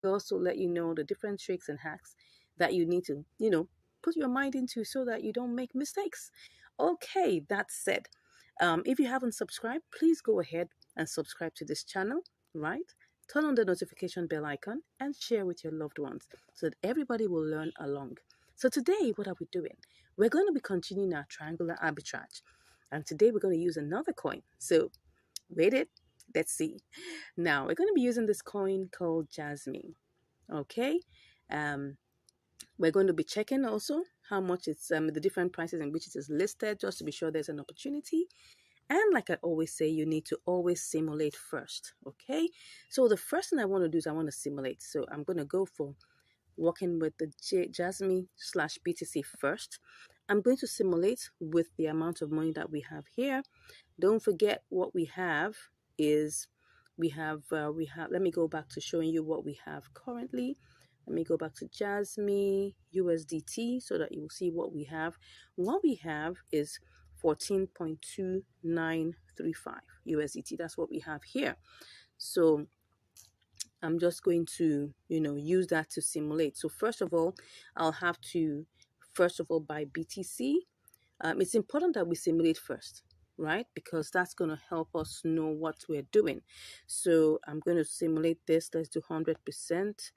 We also let you know the different tricks and hacks that you need to, put your mind into so that you don't make mistakes. Okay, that said, if you haven't subscribed, please go ahead and subscribe to this channel, right? Turn on the notification bell icon and share with your loved ones so that everybody will learn along. So today, what are we doing? We're going to be continuing our triangular arbitrage. And today we're going to use another coin. So wait it, let's see. Now we're going to be using this coin called Jasmine. Okay. Um, we're going to be checking also how much it's the different prices in which it is listed, just to be sure there's an opportunity. And like I always say, you need to always simulate first. Okay. So the first thing I want to do is I want to simulate. So I'm going to go for working with the Jasmine slash BTC first. I'm going to simulate with the amount of money that we have here. Don't forget what we have is we have let me go back to showing you what we have currently. Let me go back to Jasmine USDT so that you will see what we have. What we have is 14.2935 USDT. That's what we have here. So I'm just going to, use that to simulate. So first of all, I'll have to, buy BTC. It's important that we simulate first, right? Because that's going to help us know what we're doing. So I'm going to simulate this. Let's do 100%.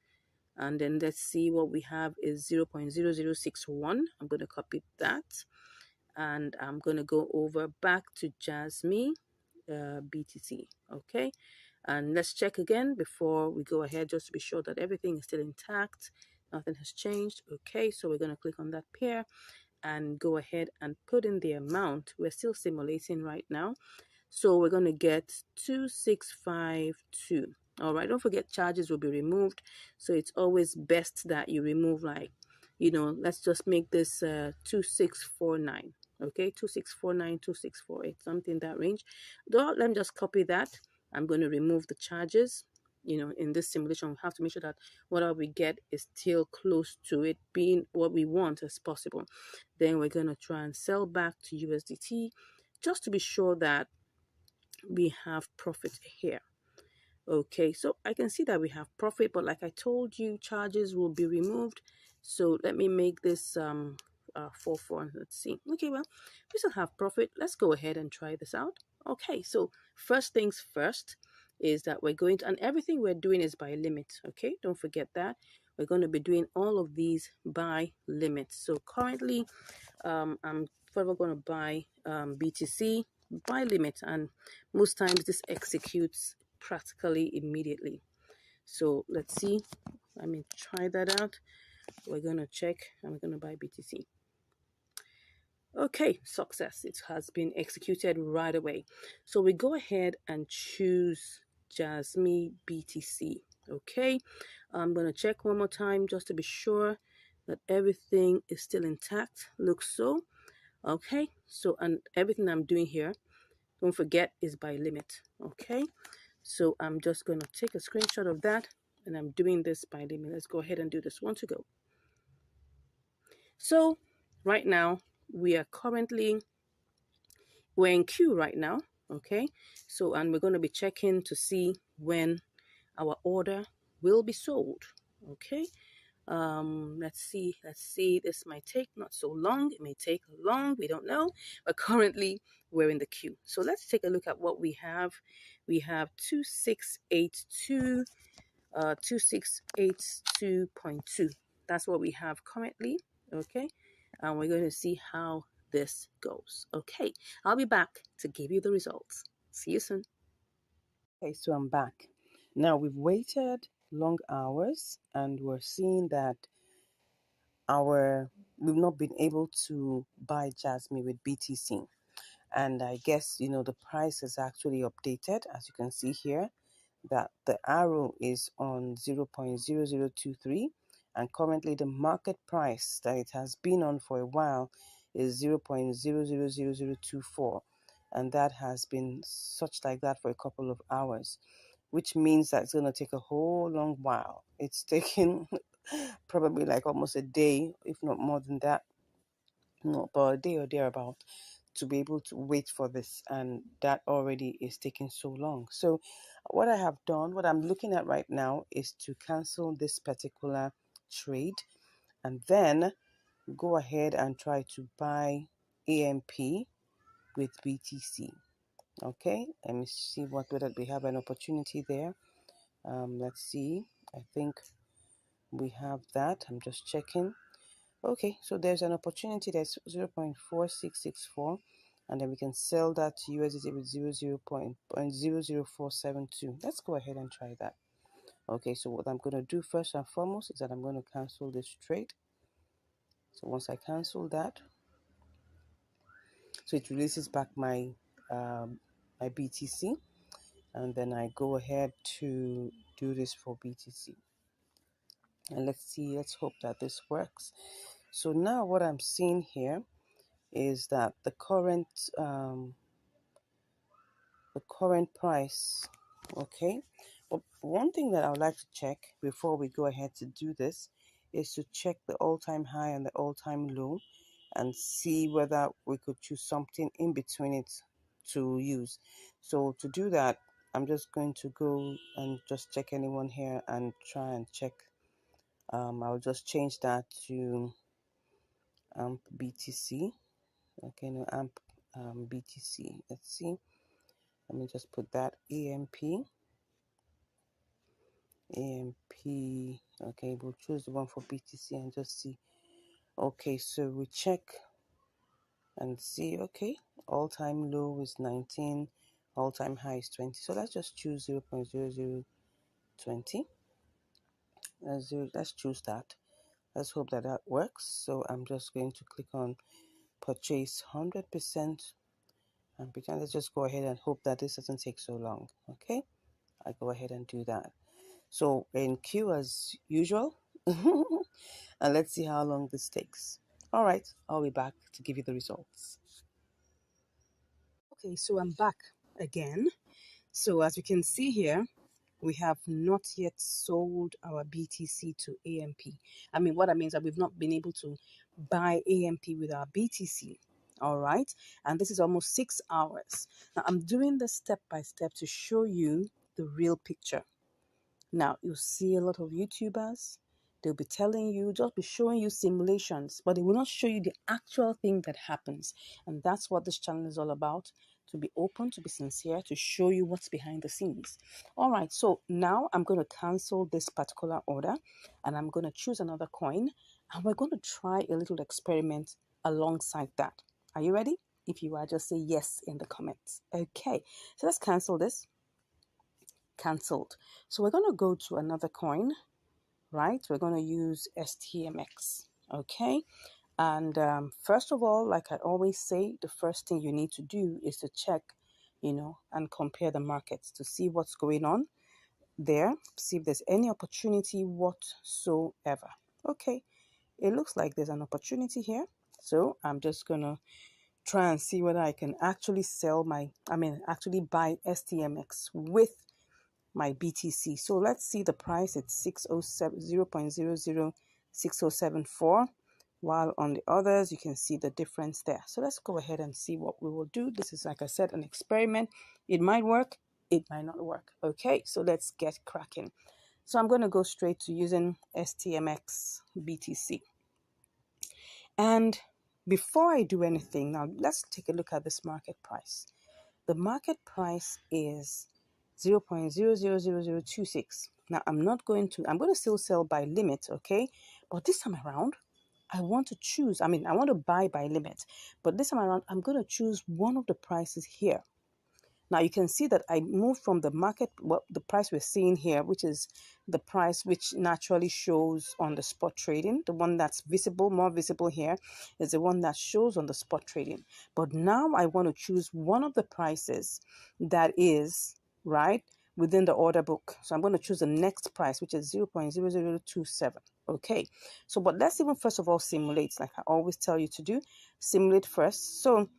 And then let's see what we have is 0.0061. I'm going to copy that. And I'm going to go over back to Jasmine BTC. Okay. And let's check again before we go ahead, just to be sure that everything is still intact. Nothing has changed. Okay. So we're going to click on that pair and go ahead and put in the amount. We're still simulating right now. So we're going to get 2652. All right. Don't forget charges will be removed. So it's always best that you remove, like, let's just make this 2649. Okay. 2649, 2648, something in that range. Let me just copy that. I'm going to remove the charges. In this simulation, we have to make sure that whatever we get is still close to it being what we want as possible. Then we're going to try and sell back to USDT just to be sure that we have profit here. Okay, so I can see that we have profit, but like I told you, charges will be removed. So let me make this 4. Let's see. Okay, well, we still have profit. Let's go ahead and try this out. Okay, so first things first is that we're going to, and everything we're doing is by limit. Okay, don't forget that. We're going to be doing all of these by limit. So currently, I'm further going to buy BTC by limit, and most times this executes practically immediately. So let's see. Let me try that out. We're going to check and we're going to buy BTC. Okay, success. It has been executed right away. So we go ahead and choose Jasmine BTC. Okay, I'm going to check one more time just to be sure that everything is still intact. Looks so. Okay, so and everything I'm doing here, don't forget, is by limit. Okay, so I'm just going to take a screenshot of that, and I'm doing this by limit. Let's go ahead and do this one to go. So right now we're in queue right now. Okay, so and we're going to be checking to see when our order will be sold. Okay, let's see, this might take not so long, it may take long, we don't know, but currently we're in the queue. So let's take a look at what we have. We have 2682 2682.2. That's what we have currently. Okay, and we're going to see how this goes. Okay, I'll be back to give you the results. See you soon. Okay, so I'm back. Now we've waited long hours and we're seeing that we've not been able to buy Jasmine with BTC. And I guess, the price is actually updated, as you can see here, that the arrow is on 0.0023, and currently the market price that it has been on for a while is 0.000024, and that has been such like that for a couple of hours, which means that it's going to take a whole long while. It's taking probably like almost a day, if not more than that, no, about a day or thereabout, to be able to wait for this, and that already is taking so long. So what I have done, what I'm looking at right now, is to cancel this particular trade and then go ahead and try to buy AMP with BTC. Okay, let me see whether we have an opportunity there. Let's see. I think we have that. I'm just checking. Okay, so there's an opportunity that's 0.4664, and then we can sell that to USDT with 0.00472. Let's go ahead and try that. Okay, so what I'm going to do first and foremost is that I'm going to cancel this trade. So once I cancel that, so it releases back my my BTC, and then I go ahead to do this for BTC. And let's hope that this works. So now what I'm seeing here is that the current price. Okay, but one thing that I would like to check before we go ahead to do this is to check the all-time high and the all-time low and see whether we could choose something in between it to use. So to do that, I'm just going to go and just check anyone here and try and check. I'll just change that to AMP BTC. Okay, no, AMP BTC. Let's see. Let me just put that AMP. Okay, we'll choose the one for BTC and just see. Okay, so we check and see. Okay, all-time low is 19, all-time high is 20. So let's just choose 0.0020. Let's choose that. Let's hope that that works. So I'm just going to click on purchase 100%, and pretend. Let's just go ahead and hope that this doesn't take so long. Okay, I go ahead and do that. So in queue as usual, and let's see how long this takes. All right, I'll be back to give you the results. Okay, so I'm back again. So as you can see here, we have not yet sold our BTC to AMP. I mean, what I mean is that we've not been able to buy AMP with our BTC. All right, and this is almost 6 hours. Now I'm doing this step by step to show you the real picture. Now, you'll see a lot of YouTubers, they'll be telling you, just be showing you simulations, but they will not show you the actual thing that happens. And that's what this channel is all about, to be open, to be sincere, to show you what's behind the scenes. All right, so now I'm going to cancel this particular order, and I'm going to choose another coin, and we're going to try a little experiment alongside that. Are you ready? If you are, just say yes in the comments. Okay, so let's cancel this. Cancelled. So we're going to go to another coin, right? We're going to use STMX. Okay, and first of all, like I always say, the first thing you need to do is to check, and compare the markets to see what's going on there, see if there's any opportunity whatsoever. Okay, it looks like there's an opportunity here, so I'm just gonna try and see whether I can actually actually buy STMX with my BTC. So let's see the price. It's 0.006074, while on the others you can see the difference there. So let's go ahead and see what we will do. This is, like I said, an experiment. It might work, it might not work. Okay, so let's get cracking. So I'm going to go straight to using STMX BTC. And before I do anything, now let's take a look at this market price. The market price is 0.000026. Now I'm going to still sell by limit, okay? But this time around, I want to choose, I want to buy by limit, but this time around, I'm going to choose one of the prices here. Now you can see that I moved from the market, the price we're seeing here, which is the price which naturally shows on the spot trading. The one that's visible, more visible here, is the one that shows on the spot trading. But now I want to choose one of the prices that is, right, within the order book. So I'm going to choose the next price, which is 0.0027. Okay, so but let's even first of all simulate, like I always tell you to do. Simulate first. So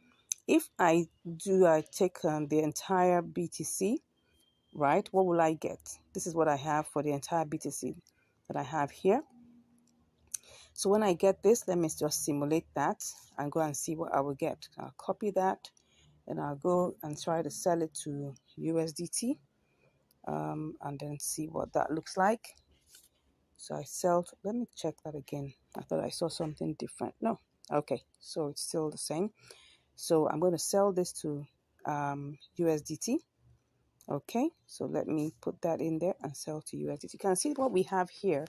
if I take the entire BTC, right, what will I get? This is what I have for the entire BTC that I have here. So when I get this, let me just simulate that and go and see what I will get. I'll copy that and I'll go and try to sell it to USDT, and then see what that looks like. So I sell, let me check that again. I thought I saw something different. No, okay, so it's still the same. So I'm going to sell this to USDT. Okay, so let me put that in there and sell to USDT. You can see what we have here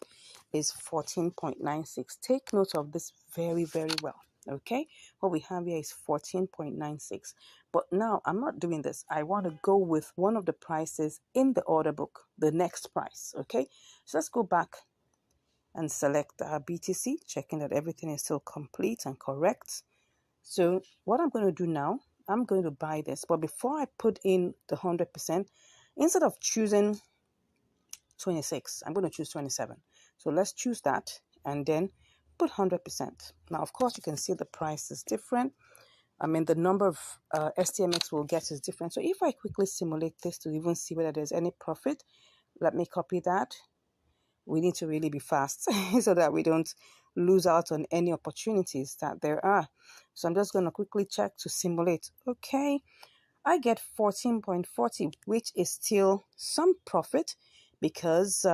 is 14.96. Take note of this very, very well. Okay, what we have here is 14.96. But now I'm not doing this. I want to go with one of the prices in the order book, the next price. Okay, so let's go back and select our BTC, checking that everything is still complete and correct. So what I'm going to do now, I'm going to buy this. But before I put in the 100%, instead of choosing 26, I'm going to choose 27. So let's choose that and then put 100%. Now, of course, you can see the price is different. I mean, the number of STMX we'll get is different. So if I quickly simulate this to even see whether there's any profit, let me copy that. We need to really be fast so that we don't lose out on any opportunities that there are. So I'm just going to quickly check to simulate. Okay, I get 14.40, which is still some profit because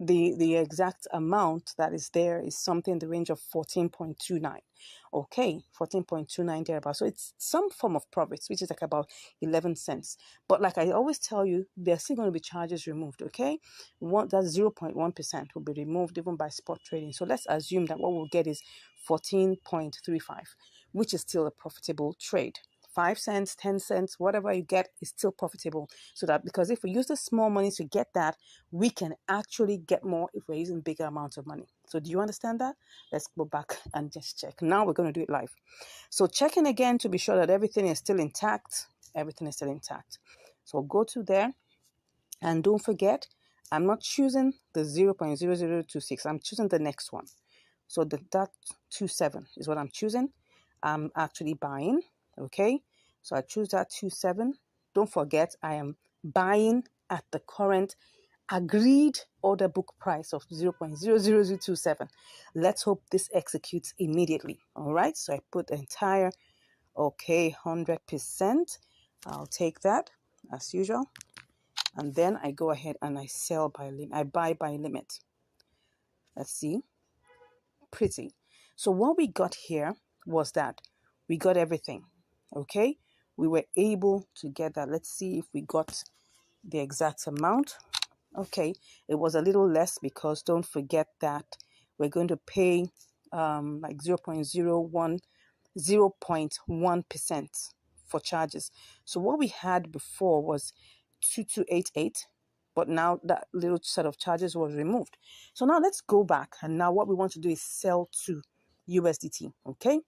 the exact amount that is there is something in the range of 14.29. Okay, 14.29 thereabout. So it's some form of profits, which is like about 11 cents. But like I always tell you, there's still going to be charges removed. Okay, that's 0.1% will be removed even by spot trading. So let's assume that what we'll get is 14.35, which is still a profitable trade. 5 cents, 10 cents, whatever you get is still profitable. So that, because if we use the small money to get that, we can actually get more if we're using bigger amounts of money. So do you understand that? Let's go back and just check. Now we're going to do it live. So checking again to be sure that everything is still intact. Everything is still intact. So go to there and don't forget, I'm not choosing the 0.0026. I'm choosing the next one. So that 27 is what I'm choosing. I'm actually buying. Okay, so I choose that 27. Don't forget, I am buying at the current agreed order book price of 0.00027. Let's hope this executes immediately. All right, so I put the entire, okay, 100%. I'll take that as usual. And then I go ahead and I sell by limit. I buy by limit. Let's see. Pretty. So what we got here was that we got everything. Okay, we were able to get that. Let's see if we got the exact amount. Okay, it was a little less because don't forget that we're going to pay like 0.1% for charges. So what we had before was 2288, but now that little set of charges was removed. So now let's go back, and now what we want to do is sell to USDT. Okay,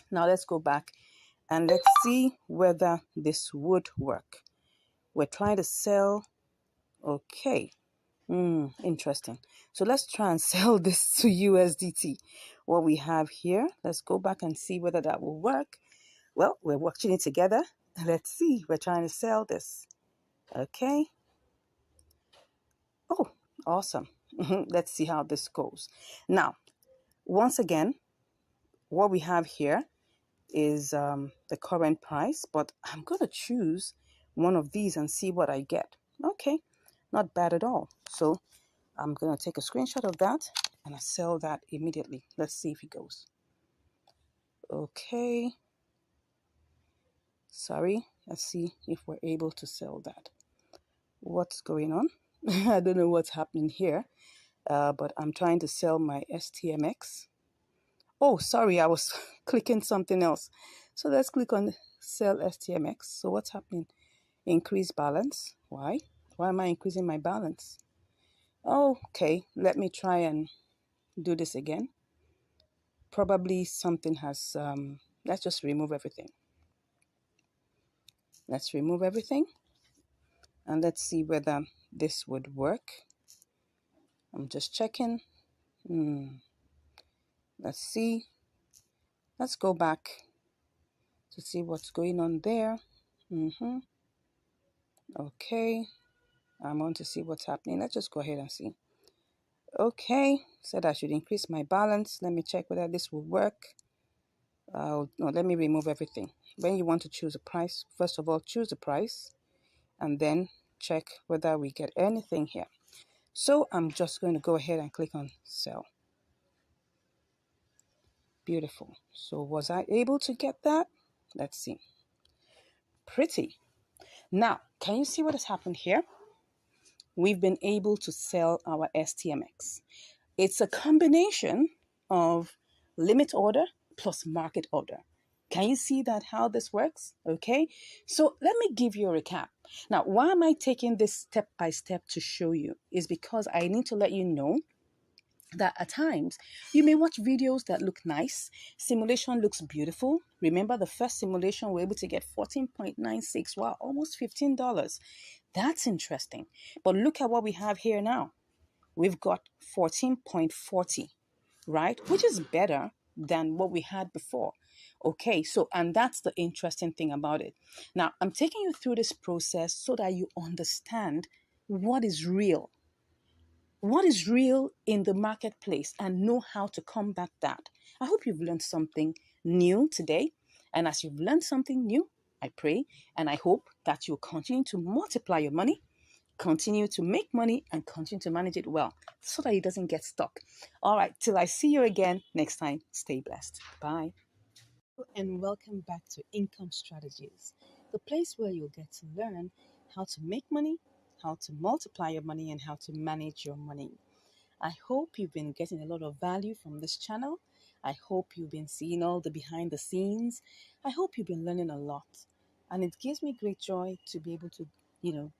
now let's go back and let's see whether this would work. We're trying to sell. Okay. Interesting. So let's try and sell this to USDT. What we have here, let's go back and see whether that will work. Well, we're watching it together. Let's see. We're trying to sell this. Okay. Oh, awesome. Let's see how this goes. Now, once again, what we have here is the current price, but I'm going to choose one of these and see what I get. Okay, not bad at all. So I'm going to take a screenshot of that and I sell that immediately. Let's see if it goes. Okay. Sorry. Let's see if we're able to sell that. What's going on? I don't know what's happening here, but I'm trying to sell my STMX. Oh, sorry, I was clicking something else. So let's click on sell STMX. So what's happening? Increase balance. Why? Why am I increasing my balance? Okay, let me try and do this again. Probably something has, let's just remove everything. Let's remove everything. And let's see whether this would work. I'm just checking. Let's see. Let's go back to see what's going on there. Okay. I want to see what's happening. Let's just go ahead and see. Okay, said I should increase my balance. Let me check whether this will work. No, let me remove everything. When you want to choose a price, first of all, choose the price and then check whether we get anything here. So I'm just going to go ahead and click on sell. Beautiful. So was I able to get that? Let's see. Pretty. Now, can you see what has happened here? We've been able to sell our STMX. It's a combination of limit order plus market order. Can you see that how this works? Okay, so let me give you a recap. Now, why am I taking this step by step to show you? Is because I need to let you know that at times you may watch videos that look nice. Simulation looks beautiful. Remember the first simulation we were able to get 14.96. Wow, almost $15. That's interesting. But look at what we have here now. We've got 14.40, right? Which is better than what we had before. Okay, so, and that's the interesting thing about it. Now, I'm taking you through this process so that you understand what is real. What is real in the marketplace and know how to combat that. I hope you've learned something new today. And as you've learned something new, I pray and I hope that you'll continue to multiply your money, continue to make money, and continue to manage it well so that it doesn't get stuck. All right, till I see you again next time, stay blessed. Bye. And welcome back to Income Strategies, the place where you'll get to learn how to make money, how to multiply your money, and how to manage your money. I hope you've been getting a lot of value from this channel. I hope you've been seeing all the behind the scenes. I hope you've been learning a lot. And it gives me great joy to be able to,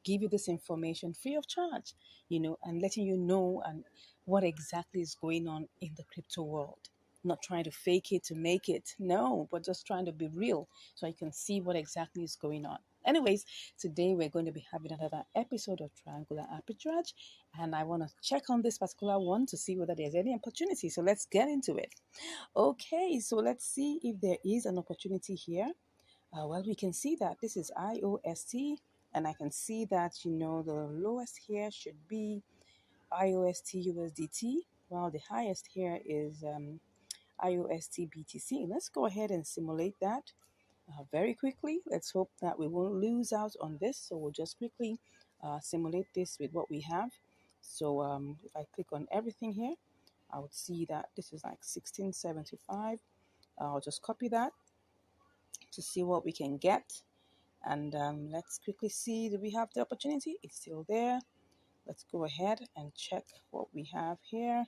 give you this information free of charge, and letting you know and what exactly is going on in the crypto world. Not trying to fake it to make it, no, but just trying to be real so you can see what exactly is going on. Anyways, today we're going to be having another episode of Triangular Arbitrage, and I want to check on this particular one to see whether there's any opportunity. So let's get into it. Okay, so let's see if there is an opportunity here. Well, we can see that this is IOST, and I can see that, the lowest here should be IOST USDT, while the highest here is IOST BTC. Let's go ahead and simulate that very quickly. Let's hope that we won't lose out on this. So we'll just quickly simulate this with what we have. So if I click on everything here, I would see that this is like 1675. I'll just copy that to see what we can get. And let's quickly see, do we have the opportunity? It's still there. Let's go ahead and check what we have here.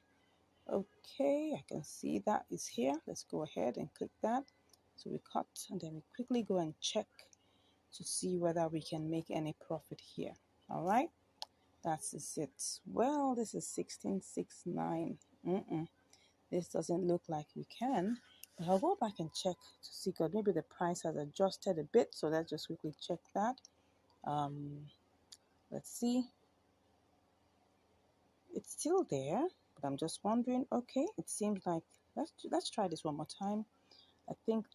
Okay, I can see that is here. Let's go ahead and click that. So we cut and then we quickly go and check to see whether we can make any profit here. All right, that's it. Well, this is 1669. This doesn't look like we can. But I'll go back and check to see, because maybe the price has adjusted a bit. So let's just quickly check that. Let's see. It's still there, but I'm just wondering. Okay, it seems like let's try this one more time. I think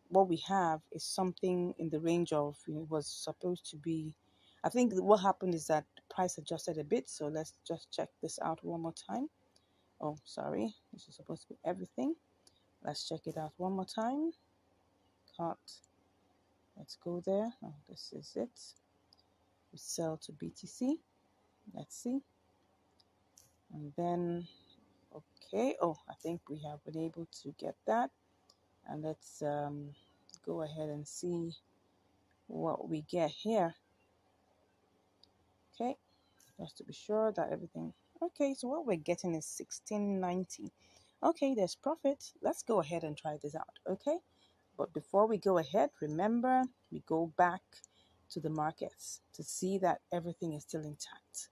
what we have is something in the range of, it was supposed to be, I think what happened is that the price adjusted a bit. So let's just check this out one more time. Oh, sorry, this is supposed to be everything. Let's check it out one more time. Cut. Let's go there. Oh, this is it. We sell to BTC. Let's see. And then, okay. Oh, I think we have been able to get that. And let's go ahead and see what we get here. Okay, just to be sure that everything. Okay, so what we're getting is 1690. Okay, there's profit. Let's go ahead and try this out. Okay, but before we go ahead, remember, we go back to the markets to see that everything is still intact.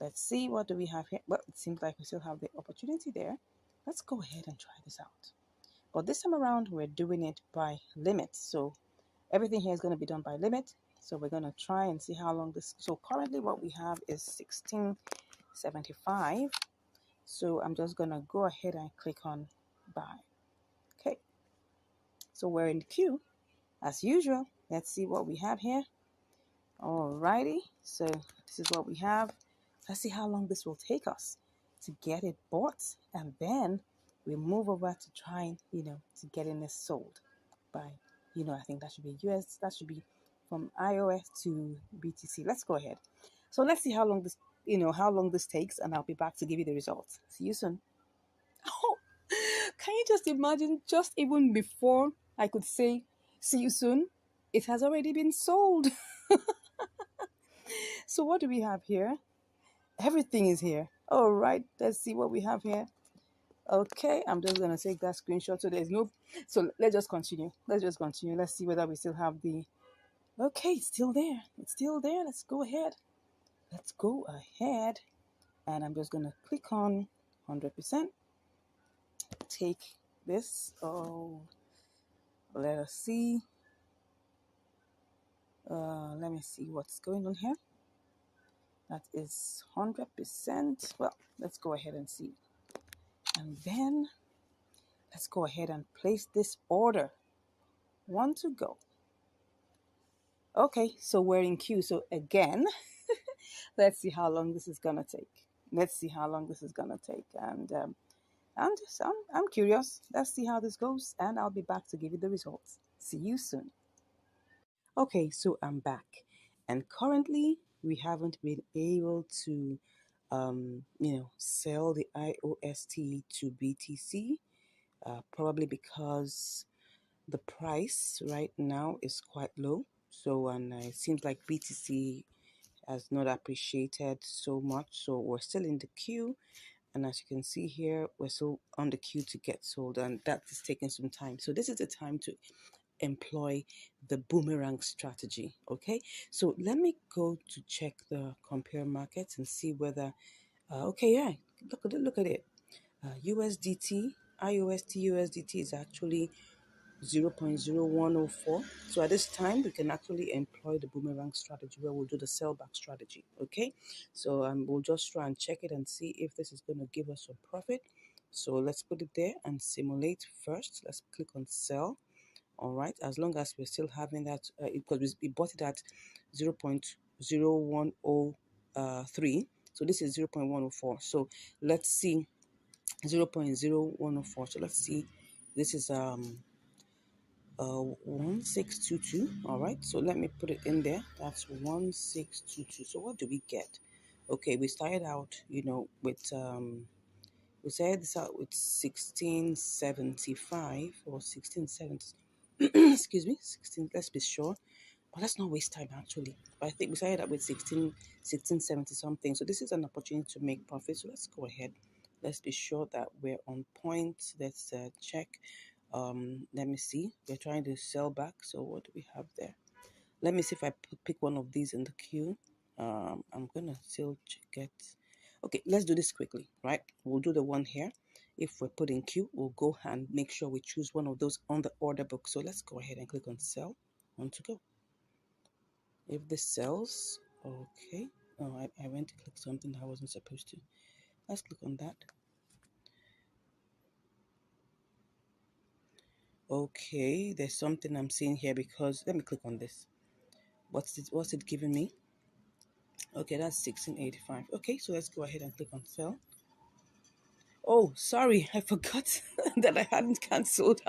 Let's see, what do we have here? Well, it seems like we still have the opportunity there. Let's go ahead and try this out. But this time around, we're doing it by limit. So everything here is going to be done by limit. So we're going to try and see how long this. So currently what we have is 1675. So I'm just going to go ahead and click on buy. Okay. So we're in the queue as usual. Let's see what we have here. Alrighty. So this is what we have. Let's see how long this will take us. to get it bought, and then we move over to trying, to getting it sold by, I think that should be US, that should be from iOS to BTC. Let's go ahead. So let's see how long this takes, and I'll be back to give you the results. See you soon. Oh, can you just imagine, just even before I could say see you soon, it has already been sold. So what do we have here? Everything is here. All right, let's see what we have here. Okay, I'm just gonna take that screenshot. So there's no, so let's just continue. Let's see whether we still have the, okay, it's still there. It's still there. Let's go ahead. And I'm just gonna click on 100%. Take this. Oh, let us see. Let me see what's going on here. That is 100%. Well, let's go ahead and see. And then let's go ahead and place this order. One to go. Okay, so we're in queue. So again, let's see how long this is gonna take. And I'm curious. Let's see how this goes, and I'll be back to give you the results. See you soon. Okay, so I'm back, and currently we haven't been able to, sell the IOST to BTC, probably because the price right now is quite low. So, and it seems like BTC has not appreciated so much. So we're still in the queue. And as you can see here, we're still on the queue to get sold, and that is taking some time. So this is the time to employ the boomerang strategy. Okay, so let me go to check the compare markets and see whether okay, yeah, look at it. USDT, IOST USDT is actually 0.0104. So at this time, we can actually employ the boomerang strategy where we'll do the sellback strategy. Okay, so we'll just try and check it and see if this is going to give us some profit. So let's put it there and simulate first. Let's click on sell. All right, as long as we're still having that, because we bought it at 0.0103. So this is 0.104. So let's see 0.0104. So let's see, this is 1622. All right, so let me put it in there. That's 1622. So what do we get? Okay, we started out, with we started this out with 1675 or 1670. Excuse me, 16. Let's be sure. But let's not waste time actually. But I think we started out with 1670 something. So this is an opportunity to make profit. So let's go ahead. Let's be sure that we're on point. Let's check. Let me see. We're trying to sell back. So what do we have there? Let me see if I pick one of these in the queue. I'm gonna still get. Okay, let's do this quickly, right? We'll do the one here. If we're put in queue, we'll go and make sure we choose one of those on the order book. So let's go ahead and click on sell. On to go. If this sells, okay. Oh, I went to click something that I wasn't supposed to. Let's click on that. Okay, there's something I'm seeing here because let me click on this. What's it giving me? Okay, that's 1685. Okay, so let's go ahead and click on sell. Oh, sorry, I forgot that I hadn't cancelled.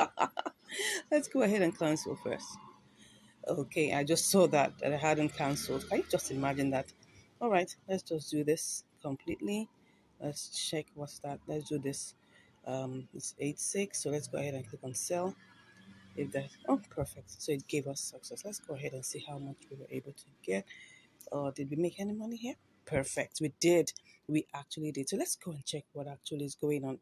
Let's go ahead and cancel first. Okay, I just saw that I hadn't cancelled. Can you just imagine that? All right, let's just do this completely. Let's check what's that. Let's do this. It's 86. So let's go ahead and click on sell. If that, oh, perfect. So it gave us success. Let's go ahead and see how much we were able to get. Did we make any money here? Perfect. We did. We actually did. So let's go and check what actually is going on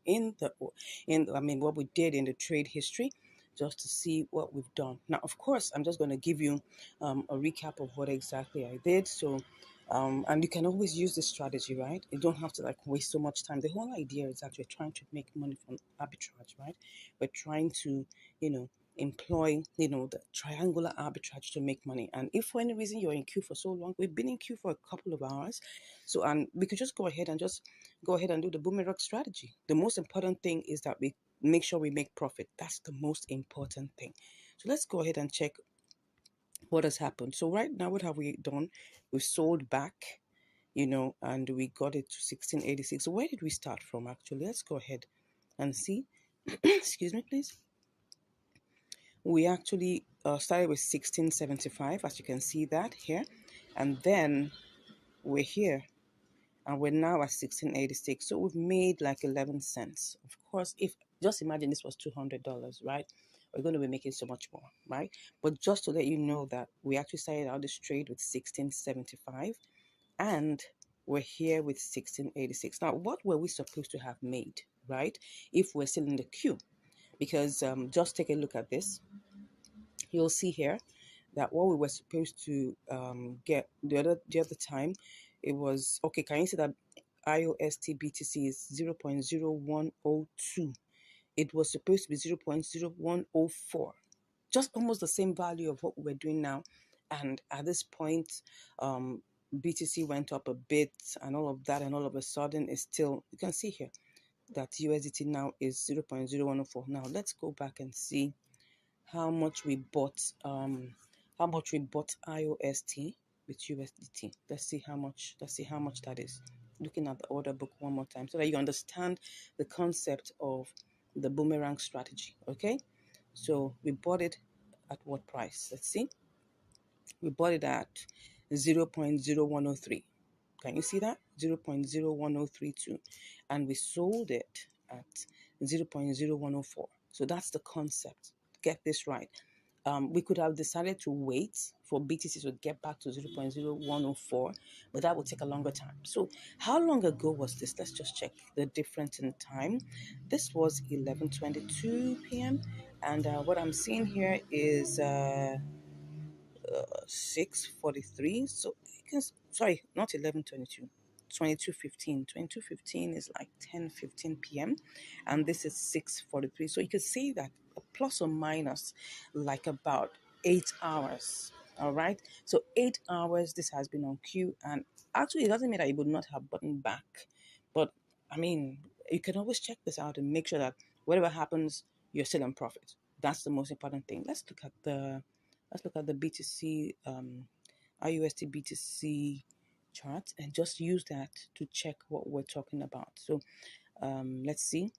what we did in the trade history, just to see what we've done. Now, of course, I'm just going to give you a recap of what exactly I did. So, and you can always use this strategy, right? You don't have to like waste so much time. The whole idea is that we're trying to make money from arbitrage, right? We're trying to, employ, the triangular arbitrage to make money. And if for any reason you're in queue for so long, we've been in queue for a couple of hours. So, and we could just go ahead and do the boomerang strategy. The most important thing is that we make sure we make profit. That's the most important thing. So let's go ahead and check what has happened. So right now, what have we done? We've sold back. and we got it to 1686. So where did we start from actually? Let's go ahead and see. Excuse me, please. We actually started with 1675, as you can see that here, and then we're here and we're now at 1686. So we've made like 11 cents. Of course, if just imagine this was $200, right? We're going to be making so much more, right? But just to let you know that we actually started out this trade with 1675 and we're here with 1686. Now, what were we supposed to have made, right? If we're still in the queue? Because just take a look at this. You'll see here that what we were supposed to get the other time, it was okay. Can you see that IOST BTC is 0.0102? It was supposed to be 0.0104, just almost the same value of what we're doing now. And at this point, BTC went up a bit and all of that, and all of a sudden it's still, you can see here that USDT now is 0.0104. Now let's go back and see how much we bought IOST with USDT. Let's see how much that is. Looking at the order book one more time so that you understand the concept of the boomerang strategy. Okay, so we bought it at what price? Let's see. We bought it at 0.0103. Can you see that? 0.01032. And we sold it at 0.0104. So that's the concept. Get this right. We could have decided to wait for BTC to get back to 0.0104, but that would take a longer time. So how long ago was this? Let's just check the difference in time. This was 11:22 p.m. And what I'm seeing here is 6:43. So sorry, not 11:22. 22:15. 22:15 is like 10:15 p.m. and this is 6:43. So you could say that plus or minus like about 8 hours. All right. So 8 hours this has been on queue, and actually it doesn't mean that it would not have button back. But I mean, you can always check this out and make sure that whatever happens, you're still in profit. That's the most important thing. Let's look at the BTC IUSD BTC chart and just use that to check what we're talking about. So let's see.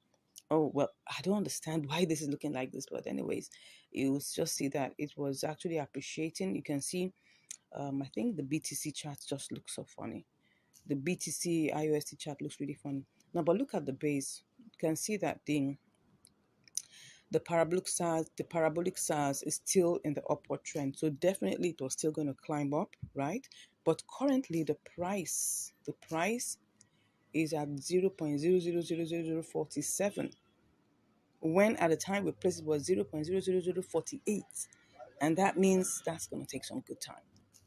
Oh, well, I don't understand why this is looking like this, but anyways, you'll just see that it was actually appreciating. You can see, I think the BTC chart just looks so funny. The BTC IUSD chart looks really funny. Now, but look at the base. You can see that the parabolic SARS is still in the upward trend. So definitely it was still going to climb up, right? But currently the price is at 0.000047, when at the time we placed it was 0.00048. And that means that's going to take some good time,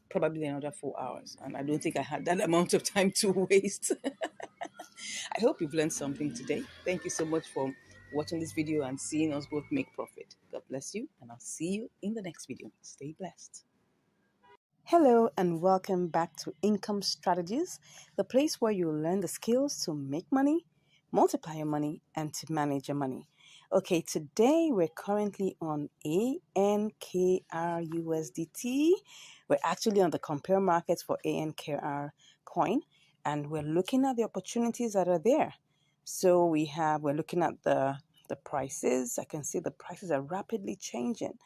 probably another 4 hours. And I don't think I had that amount of time to waste. I hope you've learned something today. Thank you so much for watching this video and seeing us both make profit. God bless you, and I'll see you in the next video. Stay blessed. Hello and welcome back to Income Strategies, the place where you learn the skills to make money, multiply your money, and to manage your money. Okay, today we're currently on ANKRUSDT. We're actually on the compare markets for ANKR coin, and we're looking at the opportunities that are there. So we're looking at the prices. I can see the prices are rapidly changing.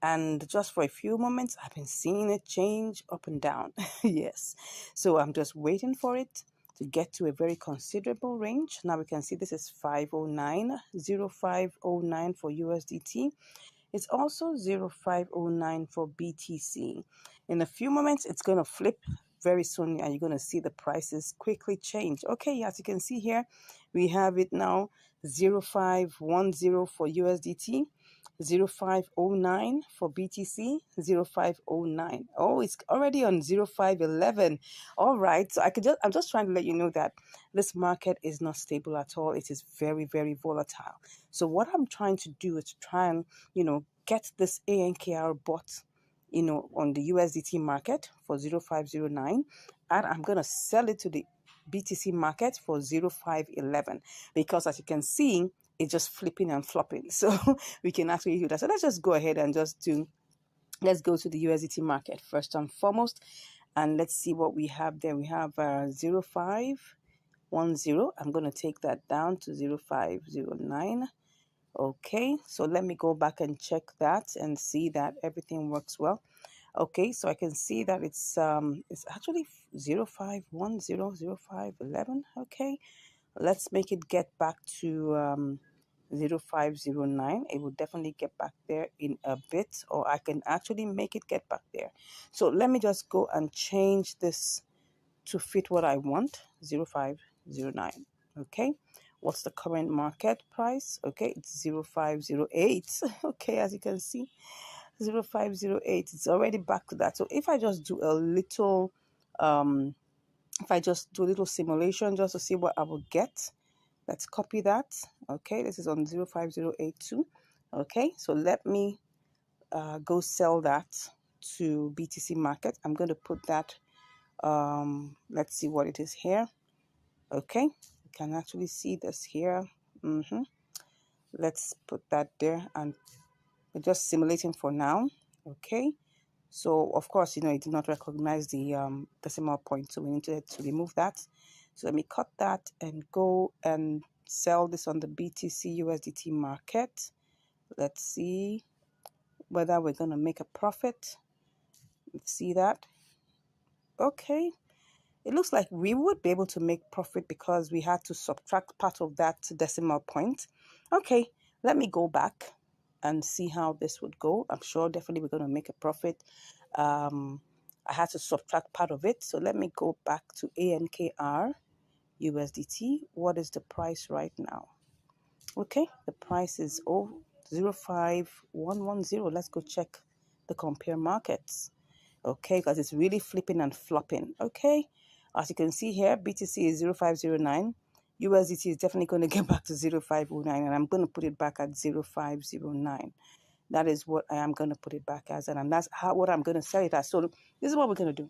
And just for a few moments, I've been seeing it change up and down. Yes. So I'm just waiting for it to get to a very considerable range. Now we can see this is 509, 0509 for USDT. It's also 0509 for BTC. In a few moments, it's going to flip very soon, and you're going to see the prices quickly change. Okay, as you can see here, we have it now 0510 for USDT, 0509 for BTC, 0509. Oh, it's already on 0511. All right, so I'm just trying to let you know that this market is not stable at all. It is very, very volatile. So what I'm trying to do is to try and, get this ANKR bot, on the USDT market for 0509, and I'm going to sell it to the BTC market for 0511, because as you can see, it's just flipping and flopping. So we can actually do that. So let's just go ahead and let's go to the USDT market first and foremost. And let's see what we have there. We have 0510. I'm going to take that down to 0509. Okay, so let me go back and check that and see that everything works well. Okay, so I can see that it's actually 0510, 0511. Okay, let's make it get back to 0509. It will definitely get back there in a bit, or I can actually make it get back there. So let me just go and change this to fit what I want. 0509. Okay, what's the current market price? Okay, it's 0508. Okay, as you can see, 0508. It's already back to that. So if I just do a little simulation just to see what I will get, let's copy that. Okay, this is on 05082. Okay, so let me go sell that to BTC market. I'm going to put that, let's see what it is here. Okay, you can actually see this here. Let's put that there, and we're just simulating for now. Okay, so of course, it did not recognize the decimal point, so we need to remove that. So let me cut that and go and sell this on the BTC USDT market. Let's see whether we're going to make a profit. Let's see that. Okay, it looks like we would be able to make profit because we had to subtract part of that decimal point. Okay, let me go back and see how this would go. I'm sure definitely we're going to make a profit. I had to subtract part of it. So let me go back to ANKR USDT. What is the price right now? Okay, the price is 05110. Let's go check the compare markets. Okay, because it's really flipping and flopping. Okay, as you can see here, BTC is 0509. USDT is definitely going to get back to 0509, and I'm going to put it back at 0509. That is what I am going to put it back as, and that's what I'm going to sell it as. So this is what we're going to do.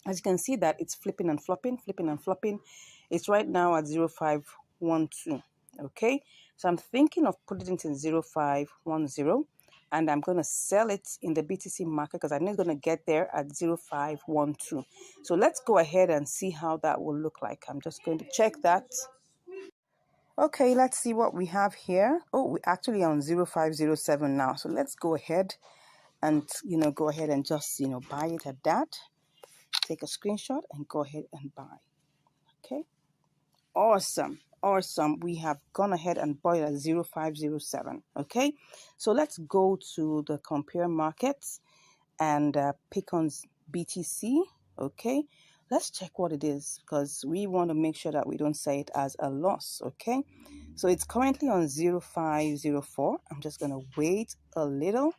As you can see that it's flipping and flopping, flipping and flopping. It's right now at 0512. Okay, so I'm thinking of putting it in 0510, and I'm going to sell it in the BTC market because I'm not going to get there at 0512. So let's go ahead and see how that will look like. I'm just going to check that. Okay, let's see what we have here. Oh, we're actually on 0507 now. So let's go ahead and, go ahead and just, buy it at that. Take a screenshot and go ahead and buy. Okay, awesome. We have gone ahead and bought it at 0507. Okay, so let's go to the compare markets and pick on BTC. Okay, let's check what it is because we want to make sure that we don't say it as a loss. Okay, so it's currently on 0504. I'm just going to wait a little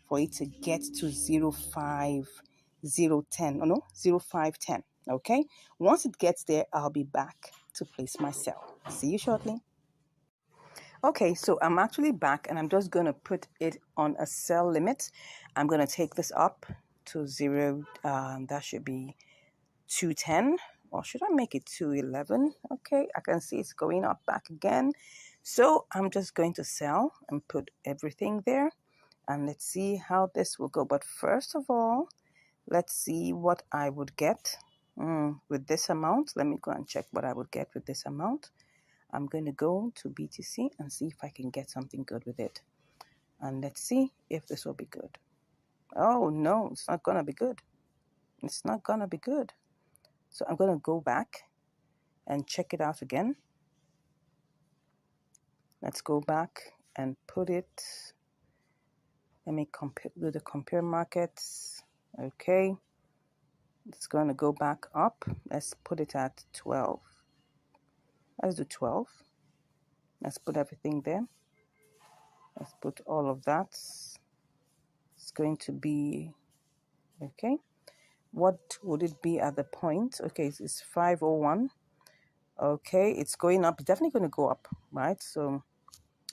for it to get to 05010. Oh no, 0510. Okay, once it gets there, I'll be back to place my sell. See you shortly. Okay, so I'm actually back and I'm just going to put it on a sell limit. I'm going to take this up to 0. That should be 210, or should I make it 211? Okay, I can see it's going up back again. So I'm just going to sell and put everything there. And let's see how this will go. But first of all, let's see what I would get with this amount. Let me go and check what I would get with this amount. I'm going to go to BTC and see if I can get something good with it. And let's see if this will be good. Oh, no, it's not going to be good. It's not going to be good. So I'm going to go back and check it out again. Let's go back and put it. Let me do the compare markets. Okay. It's going to go back up. Let's put it at 12. Let's do 12. Let's put everything there. Let's put all of that. It's going to be, okay. What would it be at the point? Okay, it's 501. Okay, it's going up. It's definitely going to go up, right? So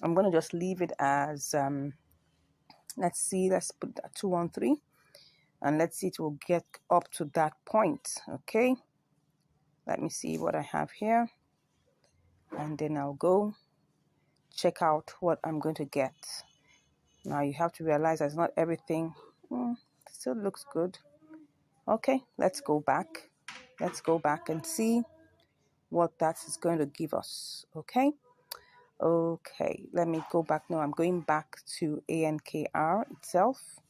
I'm going to just leave it as, let's see, let's put that 213. And let's see, it will get up to that point, okay? Let me see what I have here. And then I'll go check out what I'm going to get. Now you have to realize that not everything still looks good. Okay, let's go back. Let's go back and see what that is going to give us. Okay. Okay, let me go back now. I'm going back to ANKR itself,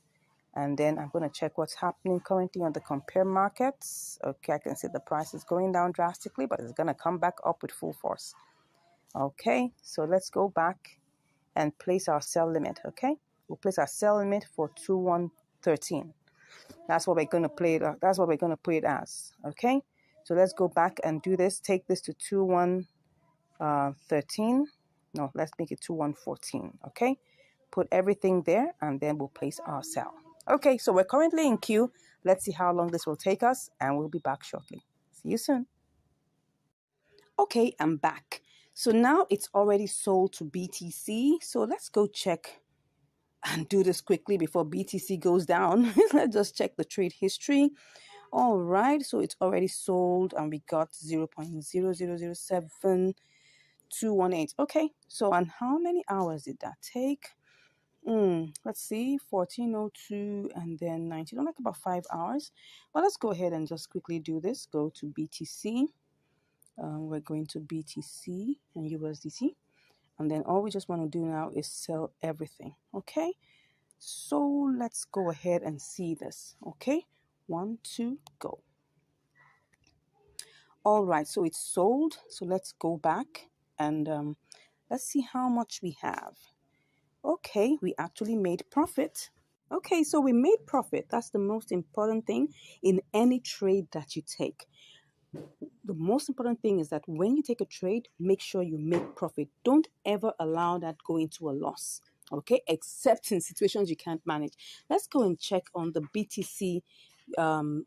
and then I'm going to check what's happening currently on the compare markets. Okay, I can see the price is going down drastically, but it's going to come back up with full force. Okay, so let's go back and place our sell limit. Okay, we'll place our sell limit for 2113. That's what we're going to play it. That's what we're going to put it as. Okay, so let's go back and do this. Take this to 2113. No, let's make it 2114. Okay, put everything there, and then we'll place our sell. Okay, so we're currently in queue. Let's see how long this will take us, and we'll be back shortly. See you soon. Okay, I'm back. So now it's already sold to BTC. So let's go check and do this quickly before BTC goes down. Let's just check the trade history. All right, so it's already sold and we got 0.0007218. Okay, so and how many hours did that take? Let's see, 1402 and then 19, like about 5 hours. But let's go ahead and just quickly do this. Go to BTC. We're going to BTC and USDT. And then all we just want to do now is sell everything. Okay, so let's go ahead and see this. Okay, 1, 2, go. All right, so it's sold. So let's go back and let's see how much we have. Okay, we actually made profit. Okay, so we made profit. That's the most important thing in any trade that you take. The most important thing is that when you take a trade, make sure you make profit. Don't ever allow that go into a loss. Okay, except in situations you can't manage. Let's go and check on the BTC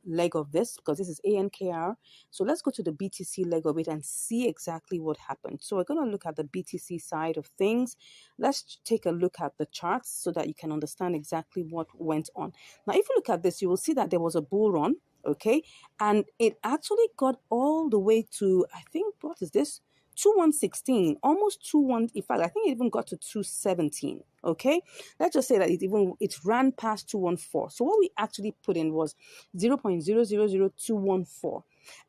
leg of this, because this is ANKR. So let's go to the BTC leg of it and see exactly what happened. So we're going to look at the BTC side of things. Let's take a look at the charts so that you can understand exactly what went on. Now, if you look at this, you will see that there was a bull run. Okay, and it actually got all the way to, I think, what is this? 2116, almost 21. In fact, I think it even got to 217. Okay, let's just say that it ran past 214. So what we actually put in was 0.000214.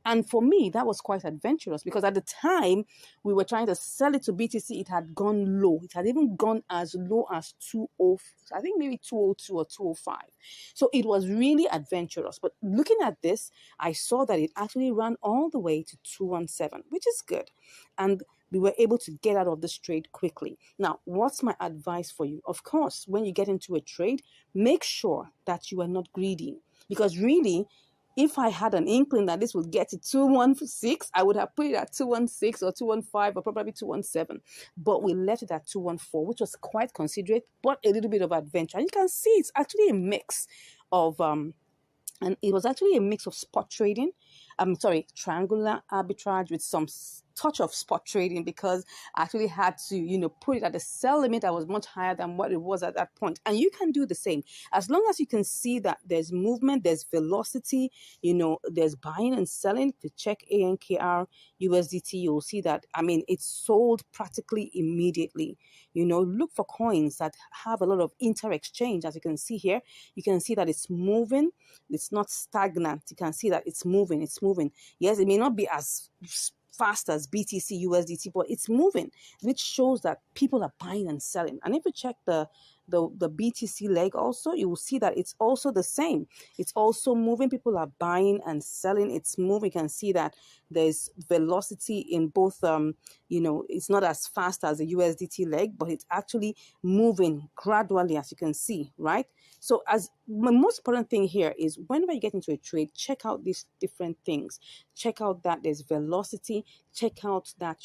And for me, that was quite adventurous because at the time we were trying to sell it to BTC, it had gone low. It had even gone as low as 20, I think maybe 202 or 205. So it was really adventurous. But looking at this, I saw that it actually ran all the way to 217, which is good. And we were able to get out of this trade quickly. Now, what's my advice for you? Of course, when you get into a trade, make sure that you are not greedy. Because really, if I had an inkling that this would get to 216, I would have put it at 216 or 215 or probably 217. But we left it at 214, which was quite considerate, but a little bit of adventure. And you can see it's actually a mix of and it was actually a mix of spot trading. Triangular arbitrage with some touch of spot trading, because I actually had to, put it at a sell limit that was much higher than what it was at that point. And you can do the same. As long as you can see that there's movement, there's velocity, there's buying and selling. If you check ANKR USDT, you'll see that, it's sold practically immediately. Look for coins that have a lot of inter-exchange. As you can see here, you can see that it's moving. It's not stagnant. You can see that it's moving. It's moving. Yes, it may not be as fast as BTC USDT, but it's moving, which shows that people are buying and selling. And if you check the BTC leg also, you will see that it's also the same. It's also moving. People are buying and selling. It's moving. You can see that there's velocity in both. It's not as fast as the USDT leg, but it's actually moving gradually, as you can see, right? So as the most important thing here is whenever you get into a trade, check out these different things. Check out that there's velocity. Check out that,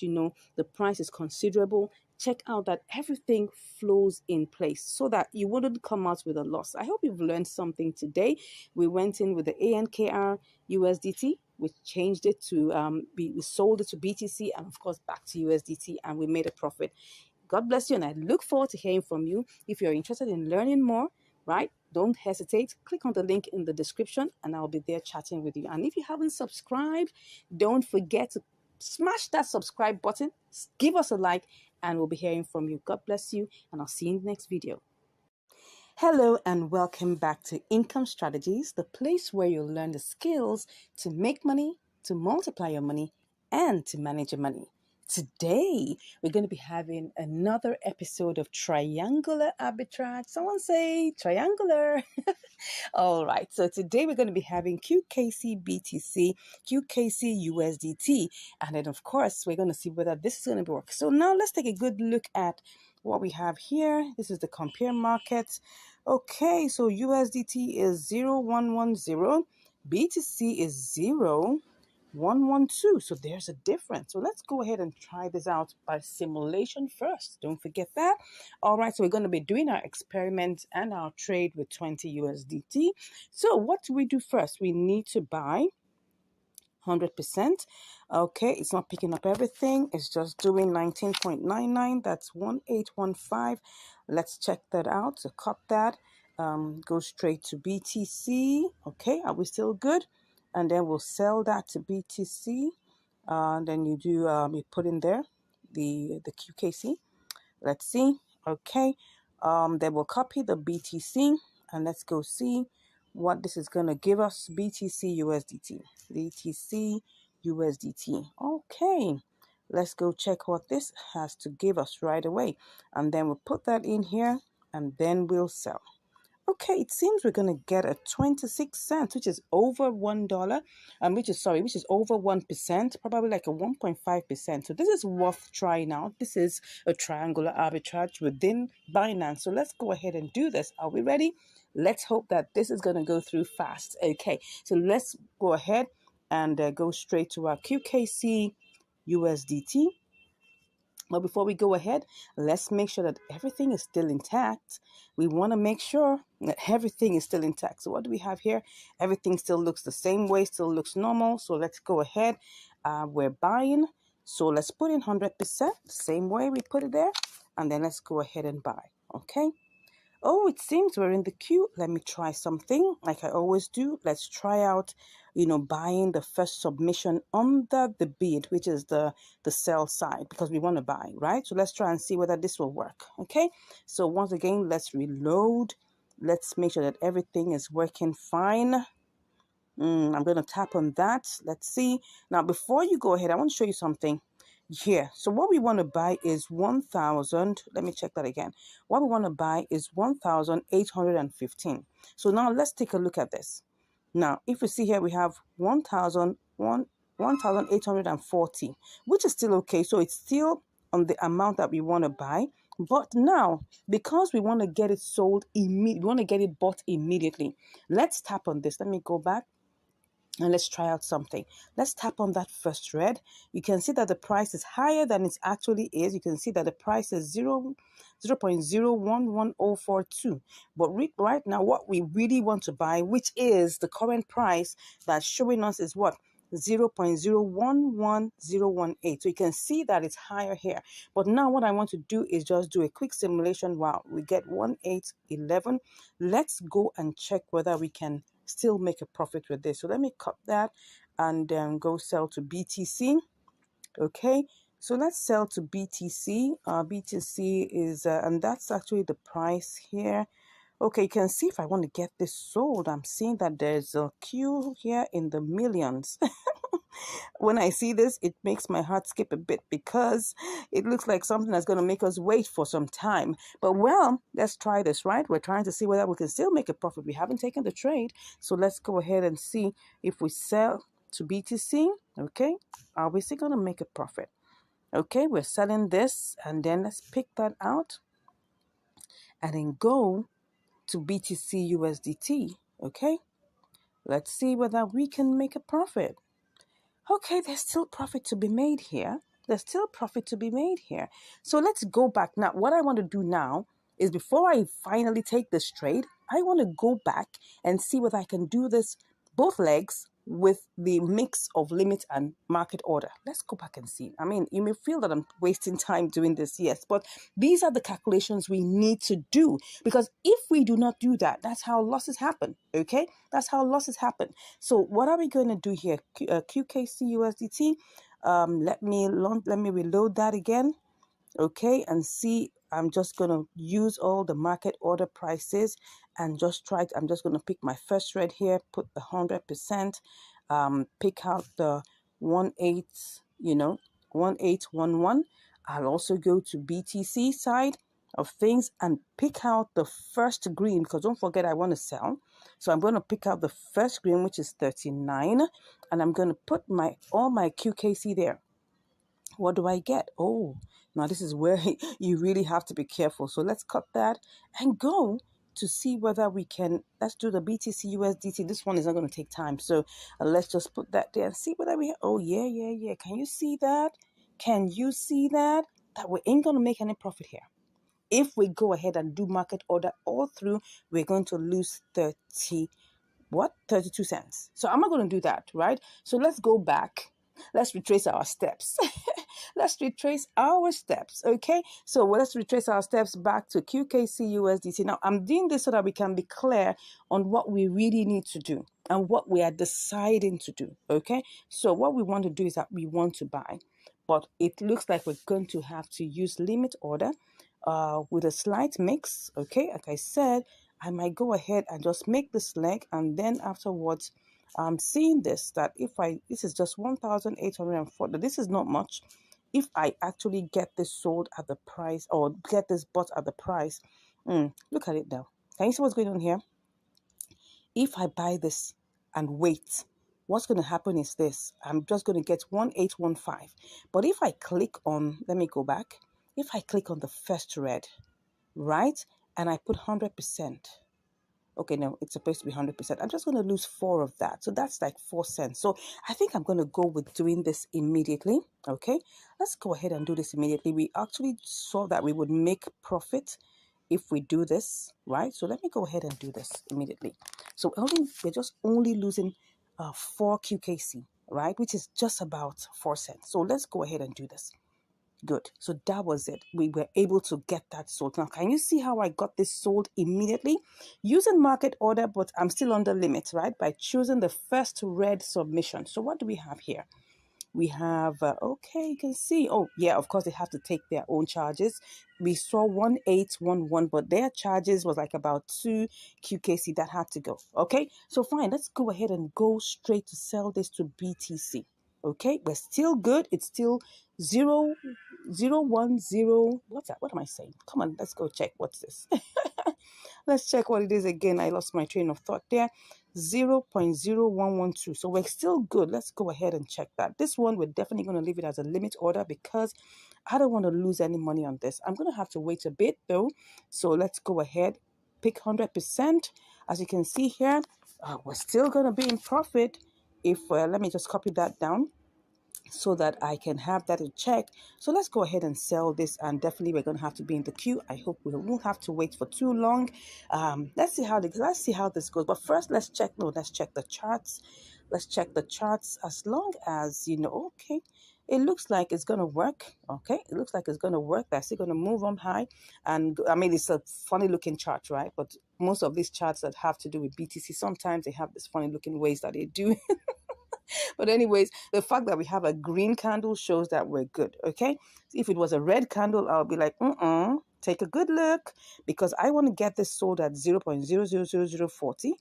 the price is considerable. Check out that everything flows in place so that you wouldn't come out with a loss. I hope you've learned something today. We went in with the ANKR USDT. We changed it to, we sold it to BTC and of course back to USDT, and we made a profit. God bless you, and I look forward to hearing from you. If you're interested in learning more, right, don't hesitate. Click on the link in the description and I'll be there chatting with you. And if you haven't subscribed, don't forget to smash that subscribe button, give us a like, and we'll be hearing from you. God bless you, and I'll see you in the next video. Hello and welcome back to Income Strategies, the place where you'll learn the skills to make money, to multiply your money, and to manage your money. Today, we're going to be having another episode of Triangular Arbitrage. Someone say triangular. All right, so today we're going to be having QKC BTC, QKC USDT, and then of course we're going to see whether this is going to work. So now let's take a good look at what we have here. This is the compare market. Okay, so USDT is 0110, BTC is 0112. So there's a difference. So let's go ahead and try this out by simulation first. Don't forget that. All right, so we're going to be doing our experiment and our trade with 20 USDT. So what do we do first? We need to buy 100%. Okay, it's not picking up everything. It's just doing 19.99. That's 1815. Let's check that out. So cut that. Go straight to BTC. Okay, are we still good? And then we'll sell that to BTC. Then you do you put in there the QKC. Let's see. Okay. Then we'll copy the BTC and let's go see what this is going to give us. BTC USDT. BTC USDT. Okay. Let's go check what this has to give us right away. And then we'll put that in here and then we'll sell. Okay, it seems we're going to get a 26 cents, which is over $1, which is over 1%, probably like a 1.5%. So this is worth trying out. This is a triangular arbitrage within Binance. So let's go ahead and do this. Are we ready? Let's hope that this is going to go through fast. Okay, so let's go ahead and go straight to our QKC USDT. But before we go ahead, let's make sure that everything is still intact. We want to make sure that everything is still intact. So what do we have here? Everything still looks the same way, still looks normal. So let's go ahead. We're buying. So let's put in 100%, same way we put it there. And then let's go ahead and buy. Okay. Oh, it seems we're in the queue. Let me try something like I always do. Let's try out, buying the first submission under the bid, which is the sell side, because we want to buy, right? So let's try and see whether this will work. Okay. So once again, let's reload. Let's make sure that everything is working fine. I'm going to tap on that. Let's see. Now, before you go ahead, I want to show you something here. So what we want to buy is 1,000. Let me check that again. What we want to buy is 1,815. So now let's take a look at this. Now, if we see here, we have 1,840, which is still okay. So it's still on the amount that we want to buy. But now, because we want to get it sold immediately, we want to get it bought immediately. Let's tap on this. Let me go back. And let's try out something. Let's tap on that first red. You can see that the price is higher than it actually is. You can see that the price is 0.011042. But right now, what we really want to buy, which is the current price that's showing us, is what? 0.011018. So you can see that it's higher here. But now what I want to do is just do a quick simulation. Wow, we get 1811. Let's go and check whether we can still make a profit with this. So let me cut that and go sell to BTC. Okay, so let's sell to BTC. BTC is and that's actually the price here. Okay, you can see if I want to get this sold, I'm seeing that there's a queue here in the millions. When I see this, it makes my heart skip a bit because it looks like something that's going to make us wait for some time. But well, let's try this, right? We're trying to see whether we can still make a profit. We haven't taken the trade. So let's go ahead and see if we sell to BTC. Okay, are we still going to make a profit? Okay, we're selling this and then let's pick that out and then go to BTC USDT. Okay, let's see whether we can make a profit. Okay, there's still profit to be made here. There's still profit to be made here. So let's go back. Now, what I want to do now is before I finally take this trade, I want to go back and see whether I can do this both legs with the mix of limit and market order. Let's go back and see. I mean, you may feel that I'm wasting time doing this, yes, but these are the calculations we need to do, because if we do not do that, that's how losses happen, okay? That's how losses happen. So what are we going to do here? QKC USDT. Let me reload that again, okay, and see I'm just going to use all the market order prices and just try to, I'm just going to pick my first red here, put the 100%, pick out the 18, 1811. I'll also go to BTC side of things and pick out the first green, because don't forget I want to sell. So I'm going to pick out the first green, which is 39, and I'm going to put all my QKC there. What do I get? Oh, now this is where you really have to be careful. So let's cut that and go to see whether we can. Let's do the BTC USDT. This one is not going to take time. So let's just put that there and see whether we. Oh, yeah. Can you see that? Can you see that? That we ain't going to make any profit here. If we go ahead and do market order all through, we're going to lose 32 cents. So I'm not going to do that, right? So let's go back. Let's retrace our steps. Let's retrace our steps, okay? So let's retrace our steps back to QKC USDT. Now, I'm doing this so that we can be clear on what we really need to do and what we are deciding to do, okay? So what we want to do is that we want to buy, but it looks like we're going to have to use limit order with a slight mix, okay? Like I said, I might go ahead and just make this leg, and then afterwards, I'm seeing this, that if this is just 1,840, this is not much. If I actually get this sold at the price, or get this bought at the price, look at it now. Can you see what's going on here? If I buy this and wait, what's going to happen is this. I'm just going to get 1,815. But if I click on, let me go back. If I click on the first red, right, and I put 100%, okay, no, it's supposed to be 100%. I'm just going to lose 4 of that. So that's like 4 cents. So I think I'm going to go with doing this immediately. Okay, let's go ahead and do this immediately. We actually saw that we would make profit if we do this, right? So let me go ahead and do this immediately. So we're just only losing 4 QKC, right? Which is just about 4 cents. So let's go ahead and do this. Good. So that was it. We were able to get that sold. Now, can you see how I got this sold immediately? Using market order, but I'm still under limit, right? By choosing the first red submission. So what do we have here? We have, okay, you can see, oh, yeah, of course, they have to take their own charges. We saw 1,811, but their charges was like about 2 QKC that had to go. Okay, so fine, let's go ahead and go straight to sell this to BTC. Okay, we're still good. It's still 0, 0, 1, 0. What's that? What am I saying? Come on, let's go check. What's this? Let's check what it is again. I lost my train of thought there. 0.0112. So we're still good. Let's go ahead and check that. This one, we're definitely going to leave it as a limit order because I don't want to lose any money on this. I'm going to have to wait a bit though. So let's go ahead, pick 100%. As you can see here, we're still going to be in profit. If let me just copy that down so that I can have that in check. So let's go ahead and sell this, and definitely we're going to have to be in the queue. I hope we won't have to wait for too long. Let's see how this goes. But first, let's check the charts. Let's check the charts. As long as okay, it looks like it's going to work. Okay, it looks like it's going to work. They're still going to move on high, and I mean it's a funny looking chart, right? But most of these charts that have to do with BTC, sometimes they have this funny looking ways that they do. But anyways, the fact that we have a green candle shows that we're good, okay? If it was a red candle, I'll be like, take a good look, because I want to get this sold at 0.000040.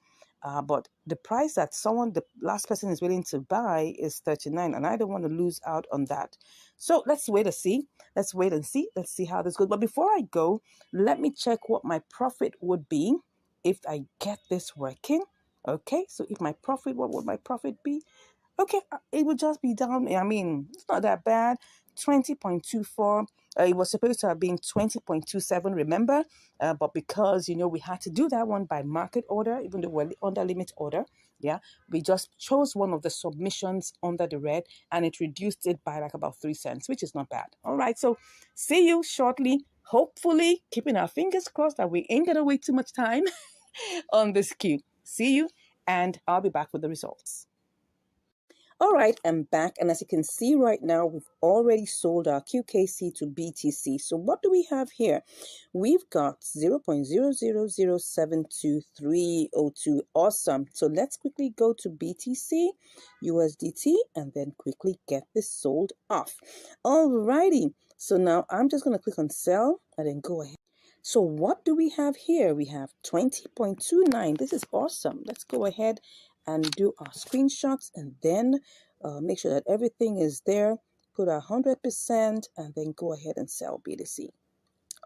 But the price that the last person is willing to buy is 39, and I don't want to lose out on that. So let's wait and see. Let's wait and see. Let's see how this goes. But before I go, let me check what my profit would be if I get this working. Okay, so if my profit, what would my profit be? Okay, it would just be down. I mean, it's not that bad. 20.24. It was supposed to have been 20.27, remember? But because, we had to do that one by market order, even though we're under limit order, yeah, we just chose one of the submissions under the red, and it reduced it by like about 3 cents, which is not bad. All right, so see you shortly. Hopefully, keeping our fingers crossed that we ain't going to wait too much time on this queue. See you, and I'll be back with the results. All right, I'm back, and as you can see right now, we've already sold our QKC to BTC. So what do we have here? We've got 0.000723302. Awesome. So let's quickly go to BTC, USDT, and then quickly get this sold off. All righty. So now I'm just going to click on sell and then go ahead. So what do we have here? We have 20.29. This is awesome. Let's go ahead and do our screenshots and then make sure that everything is there. Put 100% and then go ahead and sell BTC.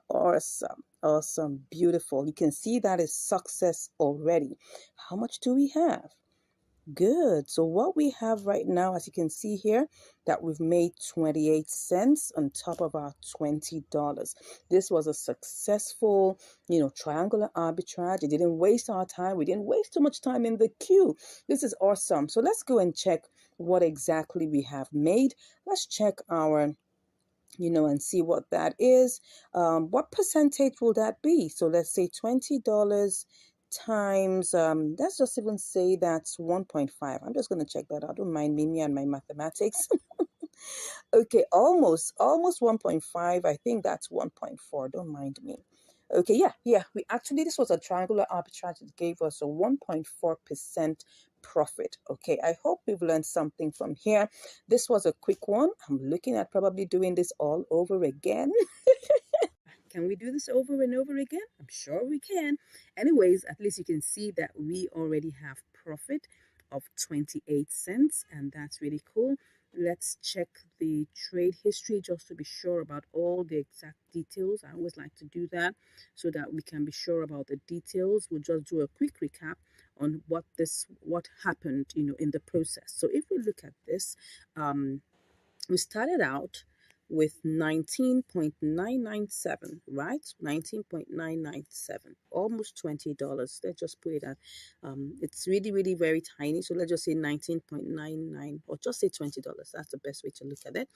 Awesome. Awesome. Beautiful. You can see that is success already. How much do we have? Good. So what we have right now, as you can see here, that we've made 28 cents on top of our $20. This was a successful, triangular arbitrage. It didn't waste our time. We didn't waste too much time in the queue. This is awesome. So let's go and check what exactly we have made. Let's check our and see what that is. What percentage will that be? So let's say $20 times, let's just even say that's 1.5. I'm just going to check that out. Don't mind me and my mathematics. Okay, almost 1.5. I think that's 1.4. Don't mind me. Okay, yeah. This was a triangular arbitrage. It gave us a 1.4% profit. Okay, I hope we've learned something from here. This was a quick one. I'm looking at probably doing this all over again. Can we do this over and over again? I'm sure we can. Anyways, at least you can see that we already have profit of 28 cents, and that's really cool. Let's check the trade history just to be sure about all the exact details. I always like to do that so that we can be sure about the details. We'll just do a quick recap on what happened, in the process. So if we look at this, we started out with 19.997, right? 19.997, almost $20. Let's just put it at, it's really, really very tiny. So let's just say 19.99 or just say $20. That's the best way to look at it.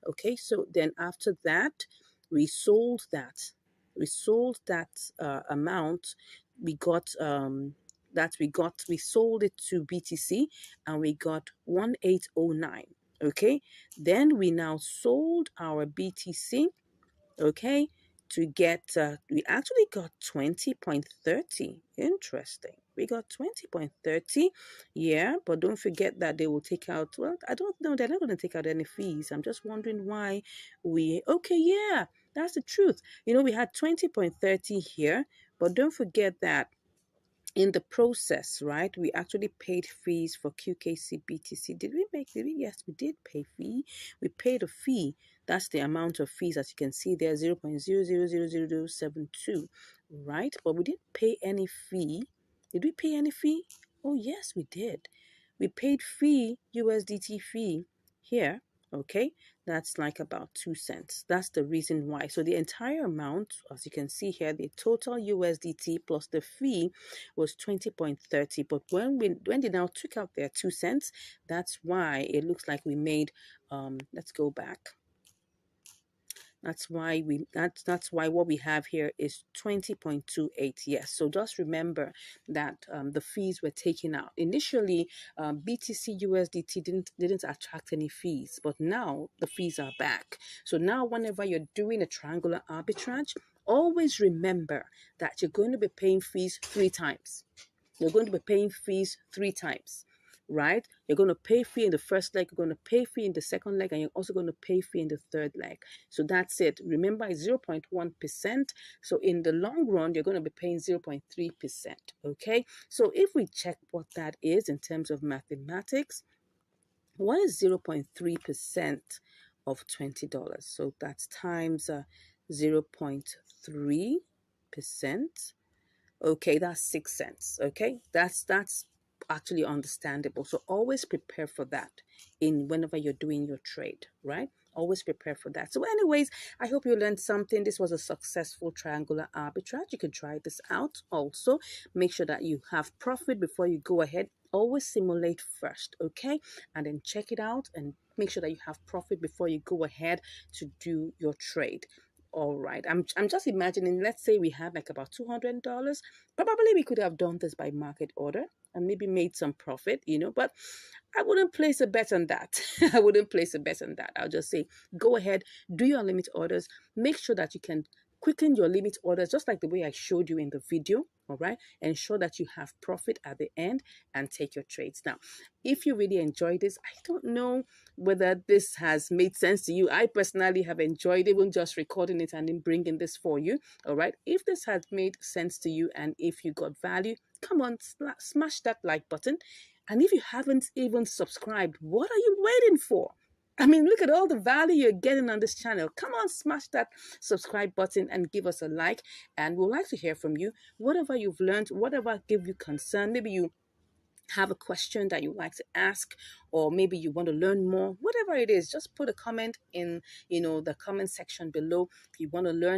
Okay, so then after that, we sold that. We sold that amount. We got, we sold it to BTC and we got 1809. Okay, then we now sold our BTC, okay, to get, we actually got 20.30. Interesting. We got 20.30. Yeah, but don't forget that they will take out, well, I don't know, they're not going to take out any fees. I'm just wondering why okay, yeah, that's the truth. We had 20.30 here, but don't forget that in the process, right, we actually paid fees for QKC BTC. Did we? Yes, we did pay fee. We paid a fee. That's the amount of fees, as you can see there, 0.000072, right? But we didn't pay any fee. Did we pay any fee? Oh, yes, we did. We paid fee, USDT fee here, okay? That's like about 2 cents. That's the reason why. So the entire amount, as you can see here, the total USDT plus the fee was 20.30. But when they now took out their 2 cents, that's why it looks like we made, let's go back. That's why what we have here is 20.28. Yes. So just remember that the fees were taken out. Initially, BTC USDT didn't attract any fees, but now the fees are back. So now whenever you're doing a triangular arbitrage, always remember that you're going to be paying fees 3 times. You're going to be paying fees 3 times. Right? You're going to pay fee in the first leg, you're going to pay fee in the second leg, and you're also going to pay fee in the third leg. So that's it. Remember, it's 0.1%. So in the long run, you're going to be paying 0.3%. Okay? So if we check what that is in terms of mathematics, what is 0.3% of $20? So that's times 0.3%. Okay, that's 6 cents. Okay, that's actually understandable. So always prepare for that whenever you're doing your trade, right? Always prepare for that. So anyways, I hope you learned something. This was a successful triangular arbitrage. You can try this out also. Make sure that you have profit before you go ahead. Always simulate first, okay? And then check it out and make sure that you have profit before you go ahead to do your trade. All right, I'm just imagining, let's say we had like about $200. Probably we could have done this by market order and maybe made some profit, but I wouldn't place a bet on that. I wouldn't place a bet on that. I'll just say, go ahead, do your limit orders. Make sure that you can quicken your limit orders, just like the way I showed you in the video. All right. Ensure that you have profit at the end and take your trades. Now, if you really enjoy this, I don't know whether this has made sense to you. I personally have enjoyed even just recording it and then bringing this for you. All right. If this has made sense to you and if you got value, come on, smash that like button. And if you haven't even subscribed, what are you waiting for? I mean, look at all the value you're getting on this channel. Come on, smash that subscribe button and give us a like. And we'd like to hear from you. Whatever you've learned, whatever give you concern, maybe you have a question that you'd like to ask, or maybe you want to learn more, whatever it is, just put a comment in, the comment section below. If you want to learn